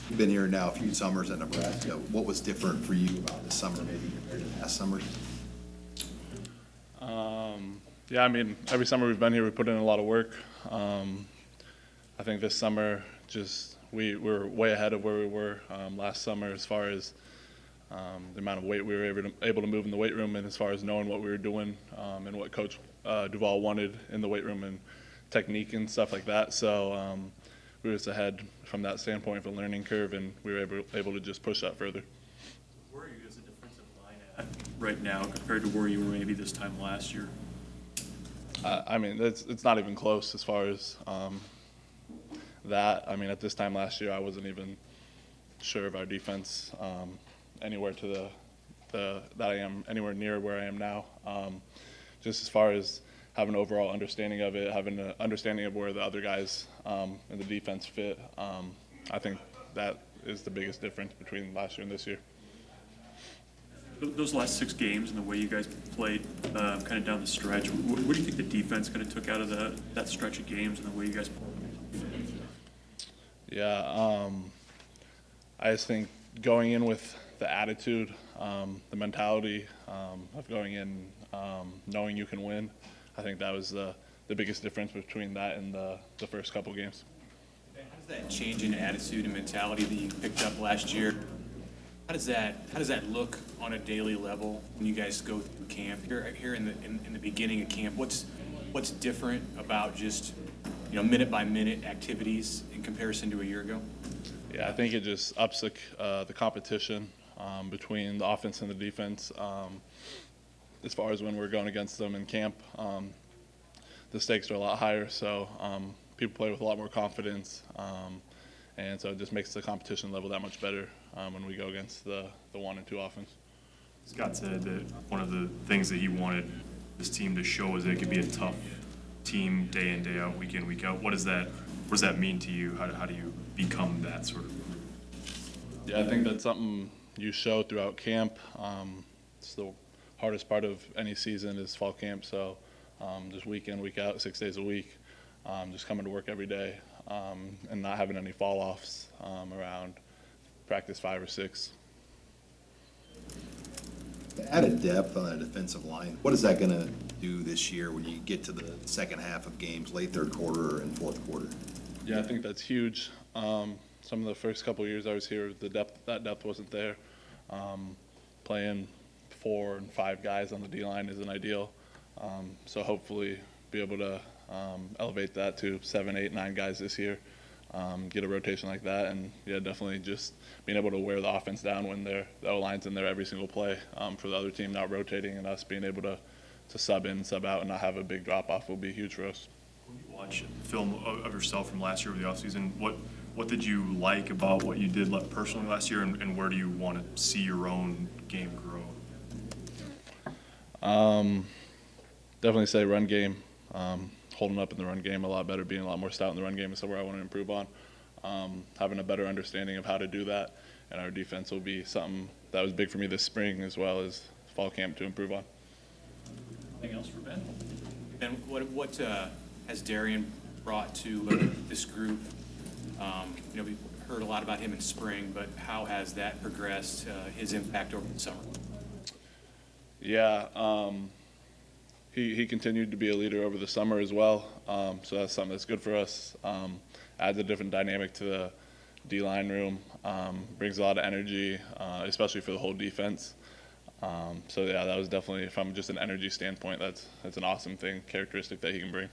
You've been here now a few summers at Nebraska. What was different for you about this summer maybe compared to past summers? Yeah, I mean, every summer we've been here, we put in a lot of work. I think this summer, just we're way ahead of where we were last summer as far as the amount of weight we were able to move in the weight room, and as far as knowing what we were doing and what Coach Duvall wanted in the weight room and technique and stuff like that. So we were just ahead from that standpoint of a learning curve, and we were able to just push that further. Where are you as a defensive line at right now compared to where you were maybe this time last year? I mean, it's not even close as far as that. I mean, at this time last year, I wasn't even sure of our defense anywhere to that I am anywhere near where I am now. Just as far as having an overall understanding of it, having an understanding of where the other guys in the defense fit, I think that is the biggest difference between last year and this year. Those last 6 games and the way you guys played kind of down the stretch, what do you think the defense kind of took out of that stretch of games and the way you guys played? Yeah, I just think going in with the attitude, the mentality of going in knowing you can win, I think that was the biggest difference between that and the first couple games. How does that change in attitude and mentality that you picked up last year? How does that look on a daily level when you guys go through camp? Here in the beginning of camp, what's different about just minute by minute activities in comparison to a year ago? Yeah, I think it just ups the competition between the offense and the defense. As far as when we're going against them in camp, the stakes are a lot higher, so people play with a lot more confidence, and so it just makes the competition level that much better when we go against the 1 and 2 offense. Scott said that one of the things that he wanted this team to show is that it could be a tough team day in, day out, week in, week out. What does that mean to you? How do you become that sort of group? Yeah, I think that's something you show throughout camp. It's the hardest part of any season is fall camp, so just week in, week out, 6 days a week, just coming to work every day and not having any fall-offs around practice 5 or 6. The added depth on the defensive line, what is that going to do this year when you get to the second half of games, late third quarter and fourth quarter? Yeah, I think that's huge. Some of the first couple of years I was here, that depth wasn't there. Playing 4 and 5 guys on the D-line isn't ideal. So hopefully be able to elevate that to 7, 8, 9 guys this year. Get a rotation like that, and yeah, definitely just being able to wear the offense down when the O-line's in there every single play for the other team not rotating, and us being able to sub in, sub out, and not have a big drop-off will be huge for us. When you watch film of yourself from last year over the offseason, what did you like about what you did personally last year, and where do you want to see your own game grow? Definitely say run game. Holding up in the run game a lot better, being a lot more stout in the run game is somewhere I want to improve on. Having a better understanding of how to do that, and our defense will be something that was big for me this spring as well as fall camp to improve on. Anything else for Ben? Ben, what has Darion brought to this group? We've heard a lot about him in spring, but how has that progressed, his impact over the summer? Yeah, he continued to be a leader over the summer as well, so that's something that's good for us. Adds a different dynamic to the D-line room, brings a lot of energy, especially for the whole defense. So yeah, that was definitely, from just an energy standpoint, that's an awesome characteristic that he can bring.